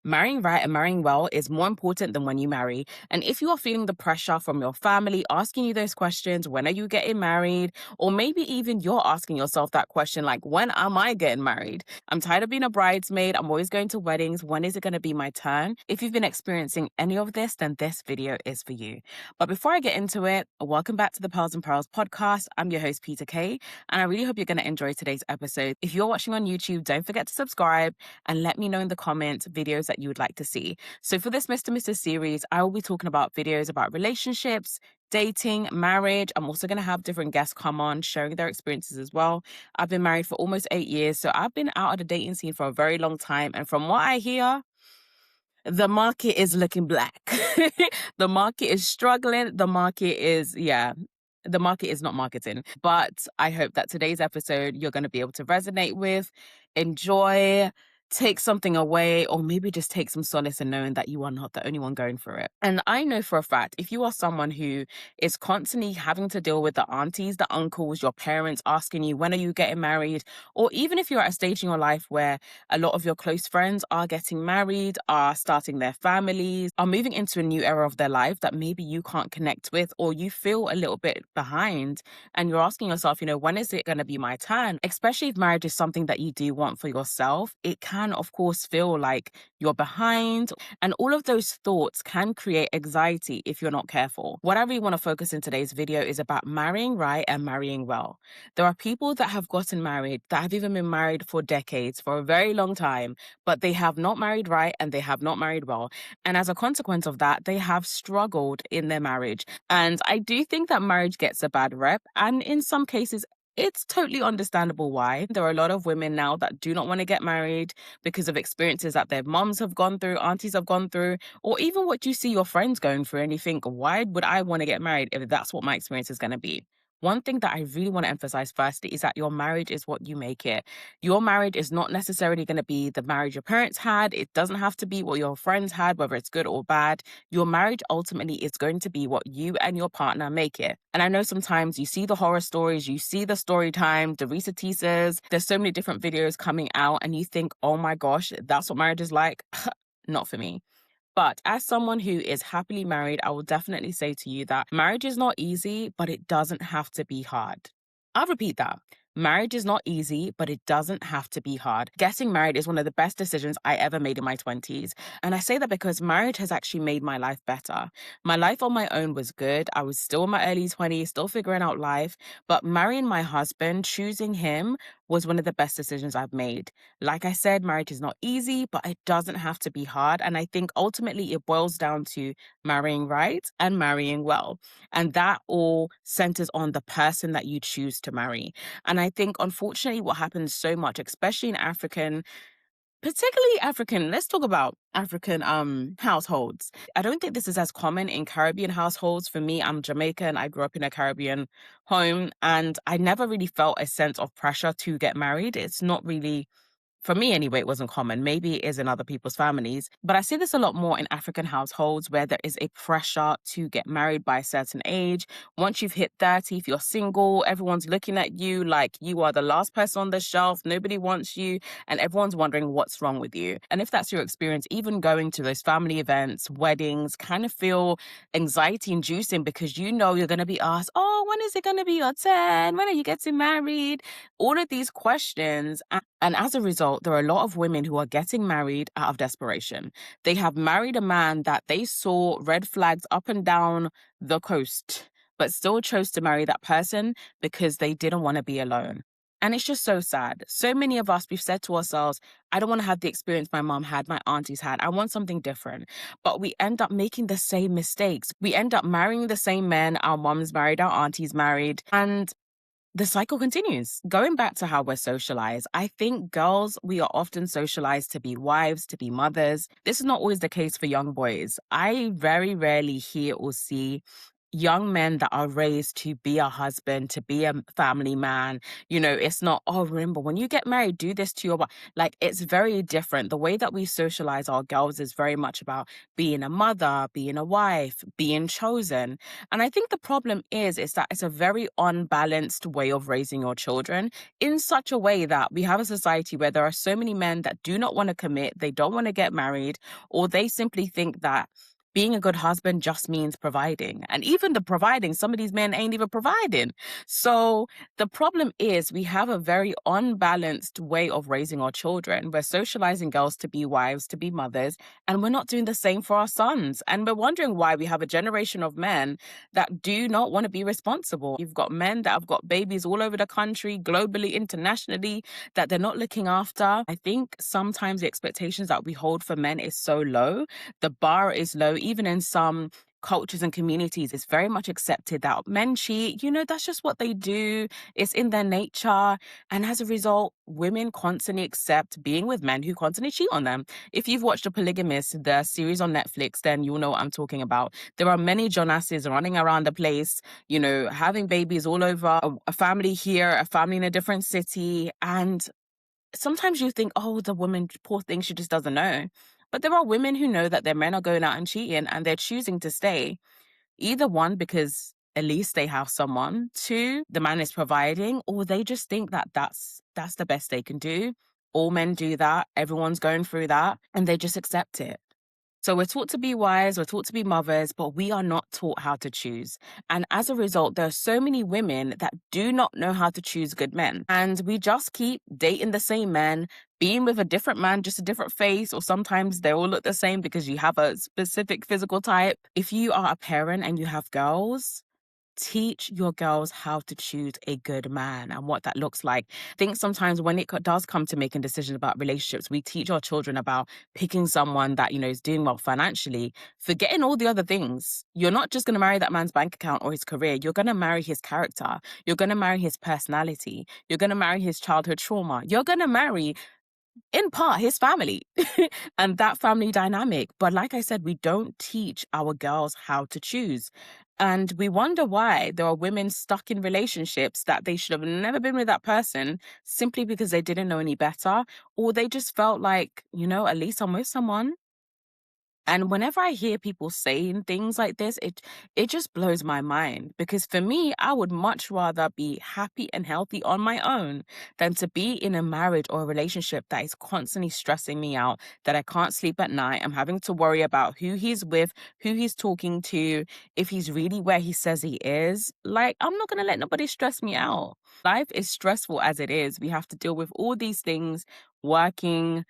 Marrying right and marrying well is more important than when you marry. And if you are feeling the pressure from your family asking you those questions, when are you getting married? Or maybe even you're asking yourself that question, like, when am I getting married? I'm tired of being a bridesmaid. I'm always going to weddings. When is it going to be my turn? If you've been experiencing any of this, then this video is for you. But before I get into it, welcome back to the Pearls and Pearls podcast. I'm your host, Peter Kay, and I really hope you're going to enjoy today's episode. If you're watching on YouTube, don't forget to subscribe and let me know in the comments videos that you would like to see. So for this Mr. Mrs. series, I will be talking about videos about relationships, dating, marriage. I'm also going to have different guests come on sharing their experiences as well. I've been married for almost 8 years, so I've been out of the dating scene for a very long time. And from what I hear, the market is looking black. The market is struggling. The market is not marketing. But I hope that today's episode you're going to be able to resonate with, enjoy, take something away, or maybe just take some solace in knowing that you are not the only one going through it. And I know for a fact, if you are someone who is constantly having to deal with the aunties, the uncles, your parents asking you, when are you getting married? Or even if you're at a stage in your life where a lot of your close friends are getting married, are starting their families, are moving into a new era of their life that maybe you can't connect with, or you feel a little bit behind and you're asking yourself, when is it going to be my turn? Especially if marriage is something that you do want for yourself, it can, of course, feel like you're behind. And all of those thoughts can create anxiety if you're not careful. What I really want to focus in today's video is about marrying right and marrying well. There are people that have gotten married, that have even been married for decades, for a very long time, but they have not married right and they have not married well. And as a consequence of that, they have struggled in their marriage. And I do think that marriage gets a bad rep. And in some cases, it's totally understandable why. There are a lot of women now that do not want to get married because of experiences that their moms have gone through, aunties have gone through, or even what you see your friends going through. And you think, why would I want to get married if that's what my experience is going to be? One thing that I really want to emphasize firstly is that your marriage is what you make it. Your marriage is not necessarily going to be the marriage your parents had. It doesn't have to be what your friends had, whether it's good or bad. Your marriage ultimately is going to be what you and your partner make it. And I know sometimes you see the horror stories, you see the story time, the Risa teasers, there's so many different videos coming out and you think, oh my gosh, that's what marriage is like. Not for me. But as someone who is happily married, I will definitely say to you that marriage is not easy, but it doesn't have to be hard. I'll repeat that. Marriage is not easy, but it doesn't have to be hard. Getting married is one of the best decisions I ever made in my 20s. And I say that because marriage has actually made my life better. My life on my own was good. I was still in my early 20s, still figuring out life. But marrying my husband, choosing him, was one of the best decisions I've made. Like I said, marriage is not easy, but it doesn't have to be hard. And I think ultimately it boils down to marrying right and marrying well. And that all centers on the person that you choose to marry. And I think, unfortunately, what happens so much, especially in let's talk about African households. I don't think this is as common in Caribbean households. For me, I'm Jamaican. I grew up in a Caribbean home, and I never really felt a sense of pressure to get married. It's not really, for me anyway, it wasn't common. Maybe it is in other people's families. But I see this a lot more in African households where there is a pressure to get married by a certain age. Once you've hit 30, if you're single, everyone's looking at you like you are the last person on the shelf. Nobody wants you. And everyone's wondering what's wrong with you. And if that's your experience, even going to those family events, weddings, kind of feel anxiety inducing because you're going to be asked, oh, when is it going to be your turn? When are you getting married? All of these questions. And as a result, there are a lot of women who are getting married out of desperation. They have married a man that they saw red flags up and down the coast, but still chose to marry that person because they didn't want to be alone. And it's just so sad. So many of us, we've said to ourselves, I don't want to have the experience my mom had, my aunties had. I want something different. But we end up making the same mistakes. We end up marrying the same men our moms married, our aunties married. And the cycle continues. Going back to how we're socialized, I think girls, we are often socialized to be wives, to be mothers. This is not always the case for young boys. I very rarely hear or see young men that are raised to be a husband, to be a family man. It's not, oh, remember when you get married, do this to your wife. Like, it's very different. The way that we socialize our girls is very much about being a mother, being a wife, being chosen. And I think the problem is that it's a very unbalanced way of raising your children, in such a way that we have a society where there are so many men that do not want to commit, they don't want to get married, or they simply think that being a good husband just means providing. And even the providing, some of these men ain't even providing. So the problem is we have a very unbalanced way of raising our children. We're socializing girls to be wives, to be mothers, and we're not doing the same for our sons. And we're wondering why we have a generation of men that do not want to be responsible. You've got men that have got babies all over the country, globally, internationally, that they're not looking after. I think sometimes the expectations that we hold for men is so low. The bar is low. Even in some cultures and communities, it's very much accepted that men cheat. That's just what they do. It's in their nature. And as a result, women constantly accept being with men who constantly cheat on them. If you've watched The Polygamist, the series on Netflix, then you'll know what I'm talking about. There are many Jonasses running around the place, having babies all over, a family here, a family in a different city. And sometimes you think, oh, the woman, poor thing, she just doesn't know. But there are women who know that their men are going out and cheating and they're choosing to stay. Either one, because at least they have someone. Two, the man is providing, or they just think that that's the best they can do. All men do that. Everyone's going through that, and they just accept it. So we're taught to be wives, we're taught to be mothers, but we are not taught how to choose. And as a result, there are so many women that do not know how to choose good men. And we just keep dating the same men, being with a different man, just a different face, or sometimes they all look the same because you have a specific physical type. If you are a parent and you have girls, teach your girls how to choose a good man and what that looks like. I think sometimes when it does come to making decisions about relationships, we teach our children about picking someone that, is doing well financially, forgetting all the other things. You're not just going to marry that man's bank account or his career. You're going to marry his character. You're going to marry his personality. You're going to marry his childhood trauma. You're going to marry, in part, his family and that family dynamic. But like I said, we don't teach our girls how to choose. And we wonder why there are women stuck in relationships that they should have never been with that person simply because they didn't know any better, or they just felt like, at least I'm with someone. And whenever I hear people saying things like this, it just blows my mind, because for me, I would much rather be happy and healthy on my own than to be in a marriage or a relationship that is constantly stressing me out, that I can't sleep at night. I'm having to worry about who he's with, who he's talking to, if he's really where he says he is. Like, I'm not going to let nobody stress me out. Life is stressful as it is. We have to deal with all these things, working,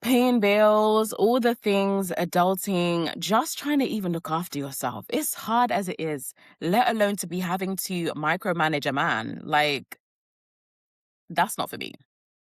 paying bills, all the things, adulting, just trying to even look after yourself. It's hard as it is, let alone to be having to micromanage a man. Like, that's not for me.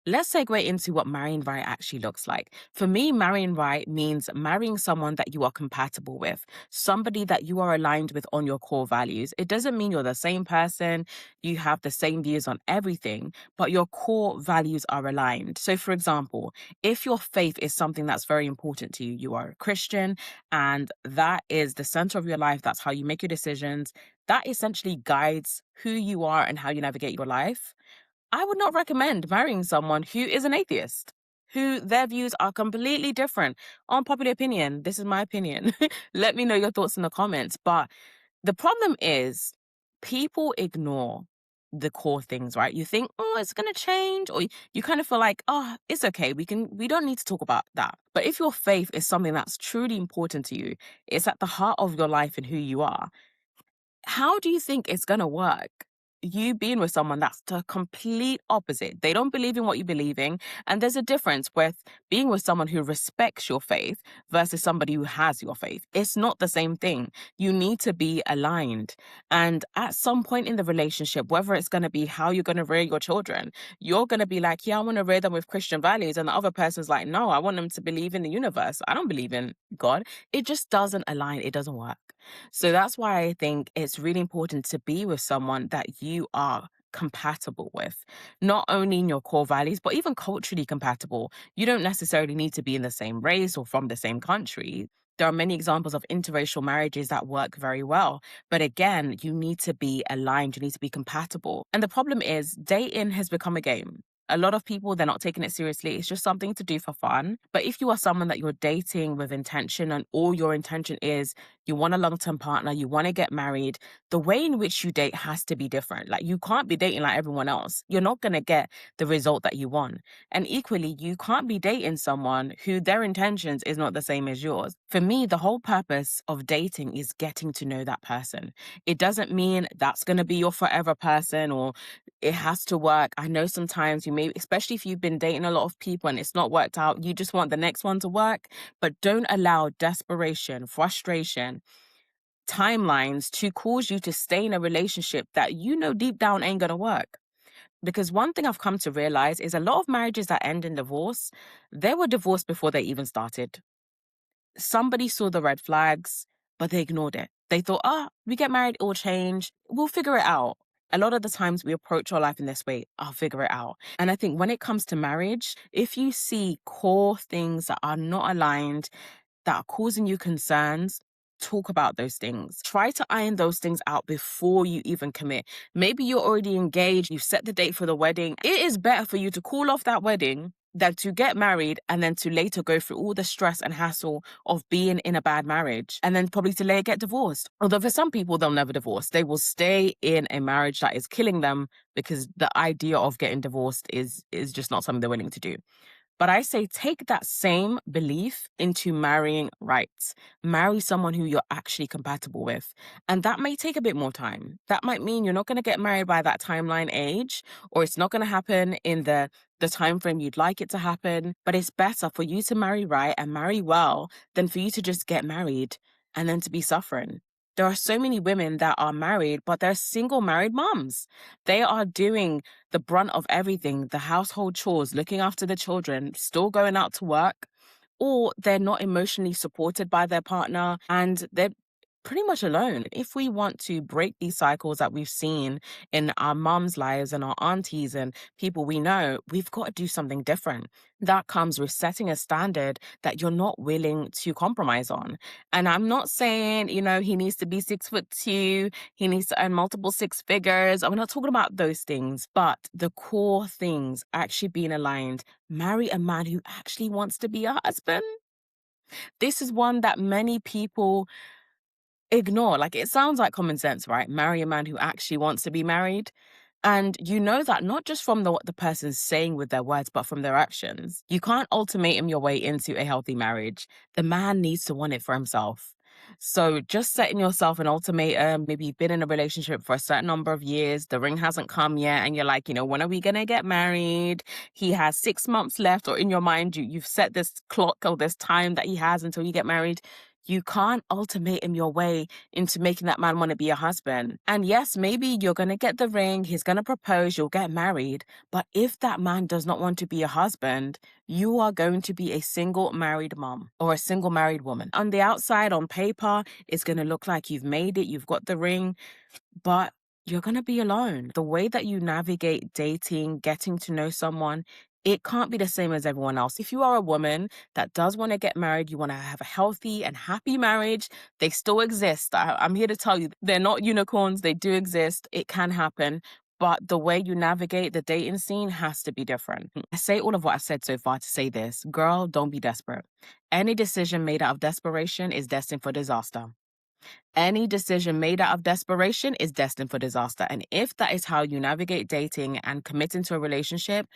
Let's segue into what marrying right actually looks like. For me, marrying right means marrying someone that you are compatible with, somebody that you are aligned with on your core values. It doesn't mean you're the same person, you have the same views on everything, but your core values are aligned. So, for example, if your faith is something that's very important to you, you are a Christian, and that is the center of your life, that's how you make your decisions, that essentially guides who you are and how you navigate your life. I would not recommend marrying someone who is an atheist, who their views are completely different. Unpopular opinion. This is my opinion. Let me know your thoughts in the comments. But the problem is people ignore the core things, right? You think, oh, it's going to change, or you kind of feel like, oh, it's okay. We don't need to talk about that. But if your faith is something that's truly important to you, it's at the heart of your life and who you are, how do you think it's going to work? You being with someone that's the complete opposite. They don't believe in what you believe in. And there's a difference with being with someone who respects your faith versus somebody who has your faith. It's not the same thing. You need to be aligned. And at some point in the relationship, whether it's going to be how you're going to rear your children, you're going to be like, yeah, I want to rear them with Christian values. And the other person's like, no, I want them to believe in the universe. I don't believe in God. It just doesn't align. It doesn't work. So that's why I think it's really important to be with someone that you are compatible with, not only in your core values, but even culturally compatible. You don't necessarily need to be in the same race or from the same country. There are many examples of interracial marriages that work very well. But again, you need to be aligned, you need to be compatible. And the problem is, dating has become a game. A lot of people, they're not taking it seriously. It's just something to do for fun. But if you are someone that you're dating with intention and all your intention is you want a long term partner, you want to get married, the way in which you date has to be different. Like, you can't be dating like everyone else. You're not going to get the result that you want. And equally, you can't be dating someone who their intentions is not the same as yours. For me, the whole purpose of dating is getting to know that person. It doesn't mean that's going to be your forever person or it has to work. I know sometimes you may, especially if you've been dating a lot of people and it's not worked out, you just want the next one to work. But don't allow desperation, frustration, timelines to cause you to stay in a relationship that you know deep down ain't gonna work. Because one thing I've come to realize is a lot of marriages that end in divorce, they were divorced before they even started. Somebody saw the red flags, but they ignored it. They thought, we get married, it will change. We'll figure it out. A lot of the times we approach our life in this way, I'll figure it out. And I think when it comes to marriage, if you see core things that are not aligned, that are causing you concerns, talk about those things. Try to iron those things out before you even commit. Maybe you're already engaged, you set the date for the wedding. It is better for you to call off that wedding than to get married and then to later go through all the stress and hassle of being in a bad marriage and then probably to later get divorced. Although for some people, they'll never divorce. They will stay in a marriage that is killing them because the idea of getting divorced is just not something they're willing to do. But I say take that same belief into marrying right. Marry someone who you're actually compatible with. And that may take a bit more time. That might mean you're not going to get married by that timeline age, or it's not going to happen in the time frame you'd like it to happen. But it's better for you to marry right and marry well than for you to just get married and then to be suffering. There are so many women that are married, but they're single married moms. They are doing the brunt of everything, the household chores, looking after the children, still going out to work, or they're not emotionally supported by their partner and they're pretty much alone. If we want to break these cycles that we've seen in our mums' lives and our aunties and people we know, we've got to do something different. That comes with setting a standard that you're not willing to compromise on. And I'm not saying, he needs to be 6'2", he needs to earn multiple six figures. I'm not talking about those things, but the core things actually being aligned. Marry a man who actually wants to be a husband. This is one that many people ignore. Like, it sounds like common sense, right? Marry a man who actually wants to be married. And you know that not just from what the person's saying with their words, but from their actions. You can't ultimatum your way into a healthy marriage. The man needs to want it for himself. So just setting yourself an ultimatum, maybe you've been in a relationship for a certain number of years, the ring hasn't come yet, and you're like, when are we going to get married? He has 6 months left, or in your mind, you've set this clock or this time that he has until you get married. You can't ultimatum your way into making that man want to be a husband. And yes, maybe you're going to get the ring, he's going to propose, you'll get married. But if that man does not want to be a husband, you are going to be a single married mom or a single married woman. On the outside, on paper, it's going to look like you've made it, you've got the ring, but you're going to be alone. The way that you navigate dating, getting to know someone, it can't be the same as everyone else. If you are a woman that does want to get married, you want to have a healthy and happy marriage, they still exist. I'm here to tell you, they're not unicorns. They do exist. It can happen. But the way you navigate the dating scene has to be different. I say all of what I've said so far to say this. Girl, don't be desperate. Any decision made out of desperation is destined for disaster. Any decision made out of desperation is destined for disaster. And if that is how you navigate dating and committing to a relationship,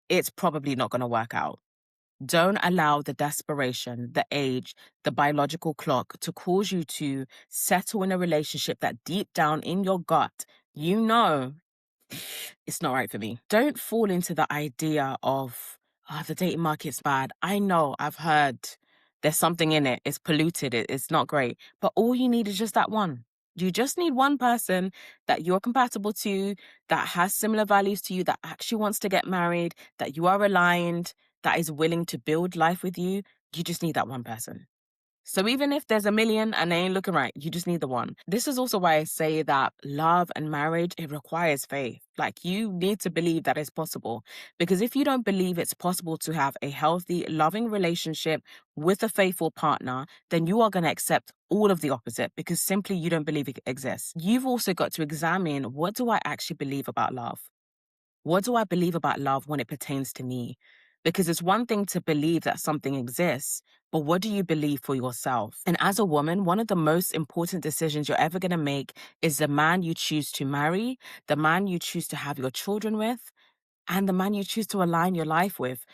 it's probably not going to work out. Don't allow the desperation, the age, the biological clock to cause you to settle in a relationship that deep down in your gut, it's not right for me. Don't fall into the idea of, the dating market's bad. I know, I've heard there's something in it. It's polluted. It's not great. But all you need is just that one. You just need one person that you're compatible to, that has similar values to you, that actually wants to get married, that you are aligned, that is willing to build life with you. You just need that one person. So even if there's a million and they ain't looking right, you just need the one. This is also why I say that love and marriage, it requires faith. Like you need to believe that it's possible. Because if you don't believe it's possible to have a healthy, loving relationship with a faithful partner, then you are going to accept all of the opposite because simply you don't believe it exists. You've also got to examine, what do I actually believe about love? What do I believe about love when it pertains to me? Because it's one thing to believe that something exists, but what do you believe for yourself? And as a woman, one of the most important decisions you're ever going to make is the man you choose to marry, the man you choose to have your children with, and the man you choose to align your life with.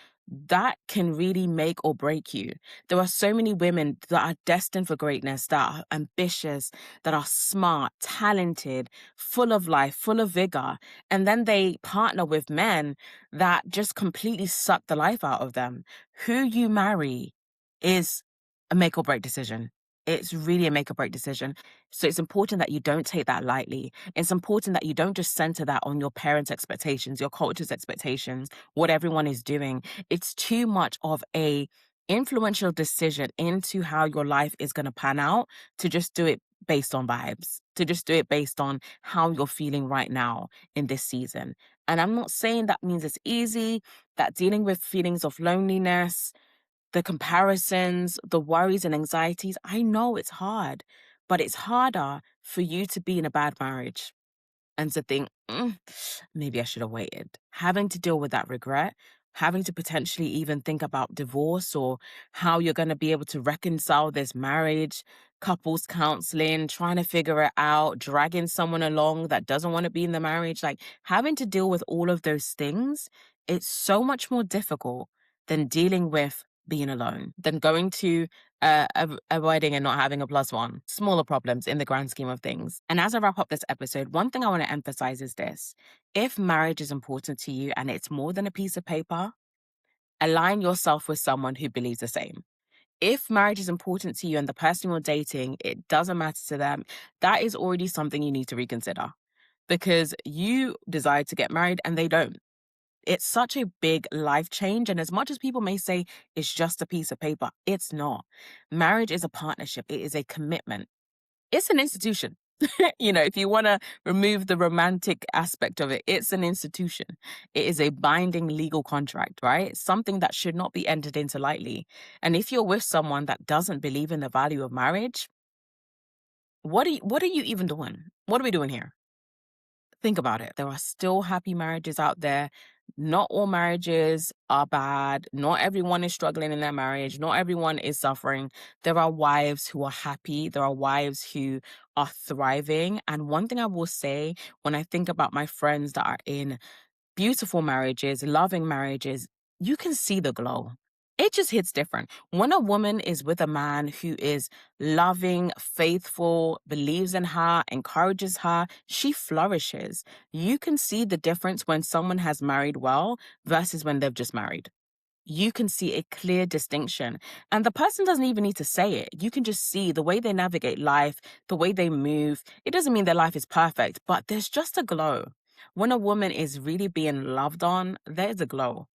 That can really make or break you. There are so many women that are destined for greatness, that are ambitious, that are smart, talented, full of life, full of vigor. And then they partner with men that just completely suck the life out of them. Who you marry is a make or break decision. It's really a make or break decision. So it's important that you don't take that lightly. It's important that you don't just center that on your parents' expectations, your culture's expectations, what everyone is doing. It's too much of a influential decision into how your life is going to pan out to just do it based on vibes, to just do it based on how you're feeling right now in this season. And I'm not saying that means it's easy, that dealing with feelings of loneliness, the comparisons, the worries and anxieties, I know it's hard, but it's harder for you to be in a bad marriage and to think, maybe I should have waited. Having to deal with that regret, having to potentially even think about divorce or how you're going to be able to reconcile this marriage, couples counseling, trying to figure it out, dragging someone along that doesn't want to be in the marriage, like having to deal with all of those things, it's so much more difficult than dealing with being alone, than going to a wedding and not having a plus one. Smaller problems in the grand scheme of things. And as I wrap up this episode, one thing I want to emphasize is this. If marriage is important to you and it's more than a piece of paper, align yourself with someone who believes the same. If marriage is important to you and the person you're dating, it doesn't matter to them, that is already something you need to reconsider because you decide to get married and they don't. It's such a big life change. And as much as people may say it's just a piece of paper, it's not. Marriage is a partnership. It is a commitment. It's an institution. If you want to remove the romantic aspect of it, it's an institution. It is a binding legal contract, right? Something that should not be entered into lightly. And if you're with someone that doesn't believe in the value of marriage, what are you even doing? What are we doing here? Think about it. There are still happy marriages out there. Not all marriages are bad. Not everyone is struggling in their marriage. Not everyone is suffering. There are wives who are happy. There are wives who are thriving. And one thing I will say when I think about my friends that are in beautiful marriages, loving marriages, you can see the glow. It just hits different. When a woman is with a man who is loving, faithful, believes in her, encourages her, she flourishes. You can see the difference when someone has married well versus when they've just married. You can see a clear distinction. And the person doesn't even need to say it. You can just see the way they navigate life, the way they move. It doesn't mean their life is perfect, but there's just a glow. When a woman is really being loved on, there's a glow.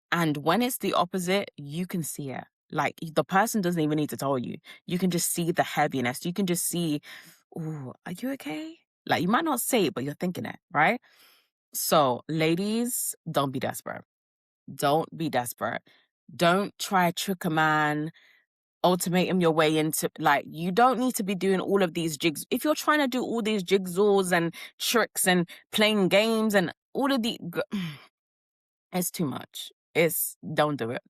And when it's the opposite, you can see it. Like the person doesn't even need to tell you. You can just see the heaviness. You can just see, oh, are you okay? Like you might not say it, but you're thinking it, right? So ladies, don't be desperate. Don't be desperate. Don't try to trick a man, ultimatum your way into, like, you don't need to be doing all of these jigs. If you're trying to do all these jigsaws and tricks and playing games and all of the, it's too much. Don't do it.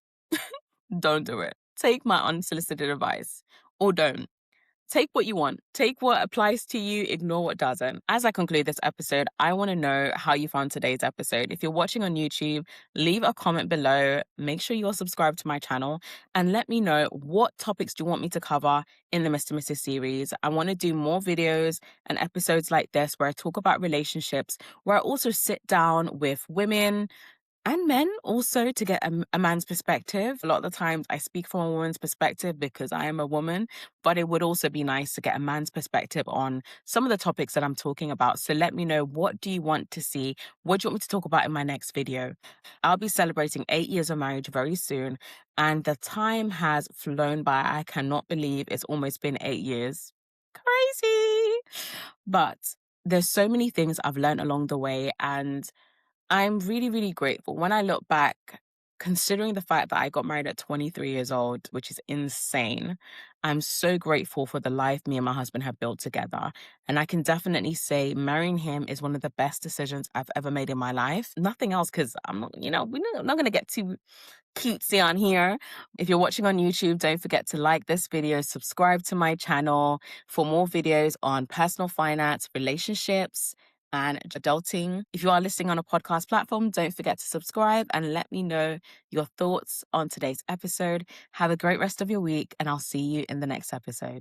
Don't do it. Take my unsolicited advice or don't. Take what you want. Take what applies to you. Ignore what doesn't. As I conclude this episode, I want to know how you found today's episode. If you're watching on YouTube, leave a comment below. Make sure you're subscribed to my channel and let me know what topics do you want me to cover in the Mr. Mrs. series. I want to do more videos and episodes like this where I talk about relationships, where I also sit down with women and men also to get a man's perspective. A lot of the times I speak from a woman's perspective because I am a woman, but it would also be nice to get a man's perspective on some of the topics that I'm talking about. So let me know, what do you want to see? What do you want me to talk about in my next video? I'll be celebrating 8 years of marriage very soon, and the time has flown by. I cannot believe it's almost been 8 years. Crazy. But there's so many things I've learned along the way, and I'm really, really grateful. When I look back, considering the fact that I got married at 23 years old, which is insane, I'm so grateful for the life me and my husband have built together. And I can definitely say marrying him is one of the best decisions I've ever made in my life. Nothing else, because I'm not, we're not going to get too cutesy on here. If you're watching on YouTube, don't forget to like this video, subscribe to my channel for more videos on personal finance, relationships, and adulting. If you are listening on a podcast platform, don't forget to subscribe and let me know your thoughts on today's episode. Have a great rest of your week, and I'll see you in the next episode.